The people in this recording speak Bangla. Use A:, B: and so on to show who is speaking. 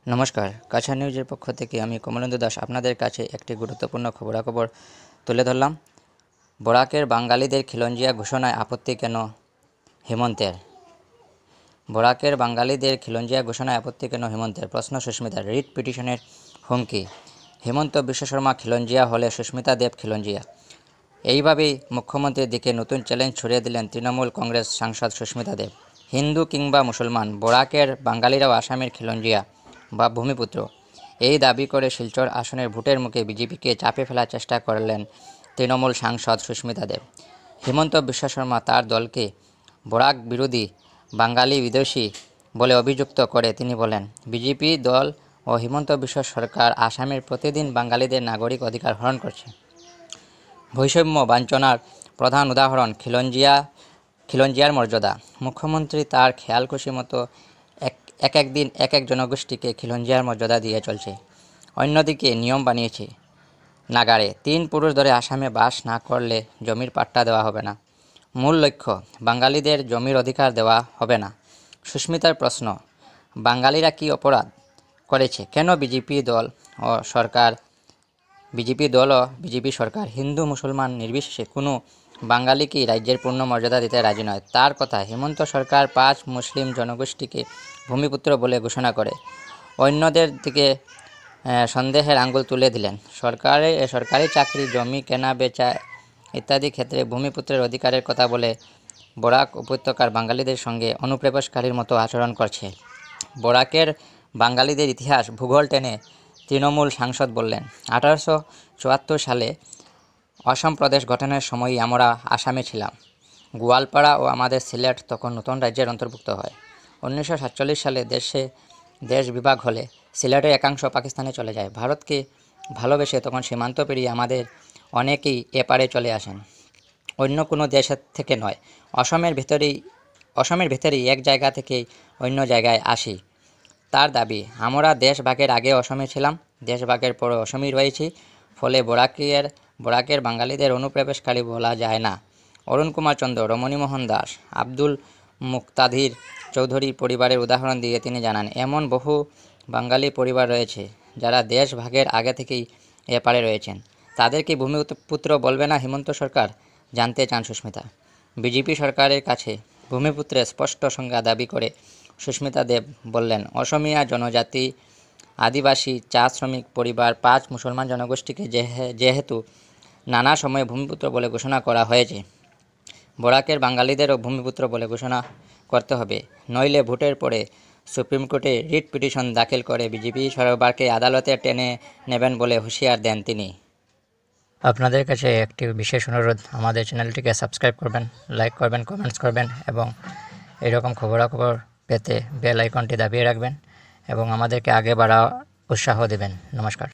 A: নমস্কার, কাছা নিউজের পক্ষ থেকে আমি কমলেন্দু দাস আপনাদের কাছে একটি গুরুত্বপূর্ণ খবরাখবর তুলে ধরলাম। বরাকের বাঙালিদের খিলঞ্জিয়া ঘোষণায় আপত্তি কেন হেমন্তের? বরাকের বাঙালিদের খিলঞ্জিয়া ঘোষণায় আপত্তি কেন হেমন্তের? প্রশ্ন সুস্মিতার। রিট পিটিশনের হুমকি। হেমন্ত বিশ্ব শর্মা খিলঞ্জিয়া হলে সুস্মিতা দেব খিলঞ্জিয়া। এইভাবেই মুখ্যমন্ত্রীর দিকে নতুন চ্যালেঞ্জ ছড়িয়ে দিলেন তৃণমূল কংগ্রেস সাংসদ সুস্মিতা দেব। হিন্দু কিংবা মুসলমান, বরাকের বাঙালিরাও আসামের খিলঞ্জিয়া বা ভূমিপুত্র, এই দাবি করে শিলচর আসনের ভোটের মুখে বিজেপিকে চাপে ফেলার চেষ্টা করলেন তৃণমূল সাংসদ সুস্মিতা দেব। হিমন্ত বিশ্ব শর্মা তার দলকে বরাক বিরোধী, বাঙালি বিদ্বেষী বলে অভিযুক্ত করে তিনি বলেন, বিজেপি দল ও হিমন্ত বিশ্ব সরকার আসামের প্রতিদিন বাঙালিদের নাগরিক অধিকার হরণ করছে। বৈষম্য বাঞ্ছনার প্রধান উদাহরণ খিলঞ্জিয়ার মর্যাদা। মুখ্যমন্ত্রী তার খেয়ালখুশি মতো এক দিন এক জনগোষ্ঠীকে খিলঞ্জিয়ার মর্যাদা দিয়ে চলছে। অন্যদিকে নিয়ম বানিয়েছে, নাগাড়ে 3 পুরুষ ধরে আসামে বাস না করলে জমির পাট্টা দেওয়া হবে না। মূল লক্ষ্য, বাঙালিদের জমির অধিকার দেওয়া হবে না। সুস্মিতার প্রশ্ন, বাঙালিরা কি অপরাধ করেছে? কেন বিজেপি দল ও বিজেপি সরকার হিন্দু মুসলমান নির্বিশেষে কোনো বাঙালিকেই রাজ্যের পূর্ণ মর্যাদা দিতে রাজি নয়? তার কথা, হেমন্ত সরকার 5 মুসলিম জনগোষ্ঠীকে ভূমিপুত্র বলে ঘোষণা করে অন্যদের দিকে সন্দেহের আঙুল তুলে দিলেন। সরকারি চাকরি, জমি কেনা বেচা ইত্যাদি ক্ষেত্রে ভূমিপুত্রের অধিকারের কথা বলে বরাক উপত্যকার বাঙালিদের সঙ্গে অনুপ্রবেশকারীর মতো আচরণ করছে। বরাকের বাঙালিদের ইতিহাস ভূগোল টেনে তৃণমূল সাংসদ বললেন, 1874 সালে অসম প্রদেশ গঠনের সময়ই আমরা আসামে ছিলাম। গোয়ালপাড়া ও আমাদের সিলেট তখন নতুন রাজ্যের অন্তর্ভুক্ত হয়। 1947 সালে দেশ বিভাগ হলে সিলেটের একাংশ পাকিস্তানে চলে যায়। ভারতকে ভালোবেসে তখন সীমান্ত পেরিয়ে আমাদের অনেকেই এপারে চলে আসেন, অন্য কোনো দেশের থেকে নয়। অসমের ভেতরেই এক জায়গা থেকে অন্য জায়গায় আসি। তার দাবি, আমরা দেশ ভাগের আগে অসমে ছিলাম, দেশ ভাগের পরে অসমই রয়েছি, ফলে বরাকের বাঙালিদের অনুপ্রবেশকারী বলা যায় না। অরুণ কুমার চন্দ্র, রমণীমোহন দাস, আব্দুল মুক্তাদির চৌধুরী পরিবারের উদাহরণ দিয়ে তিনি জানান, এমন বহু বাঙালি পরিবার রয়েছে যারা দেশ ভাগের আগে থেকেই এপারে রয়েছেন। তাদেরকে ভূমিপুত্র বলবে না হিমন্ত সরকার? জানতে চান সুস্মিতা। বিজেপি সরকারের কাছে ভূমিপুত্রের স্পষ্ট সংজ্ঞা দাবি করে সুস্মিতা দেব বললেন, অসমিয়া জনজাতি, আদিবাসী, চা শ্রমিক পরিবার, 5 মুসলমান জনগোষ্ঠীকে যেহেতু নানা সময়ে ভূমিপুত্র বলে ঘোষণা করা হয়েছে, বরাকের বাঙালিদেরও ভূমিপুত্র বলে ঘোষণা করতে হবে, নইলে ভোটের পরে সুপ্রিম কোর্টে রিট পিটিশন দাখিল করে বিজেপি সরকারকে আদালতে টেনে নেবেন বলে হুঁশিয়ার দেন তিনি। আপনাদের কাছে একটি বিশেষ অনুরোধ, আমাদের চ্যানেলটিকে সাবস্ক্রাইব করবেন, লাইক করবেন, কমেন্টস করবেন এবং এরকম খবরাখবর পেতে বেল আইকনটি দাবিয়ে রাখবেন এবং আমাদেরকে আগে বাড়ার উৎসাহ দেবেন। নমস্কার।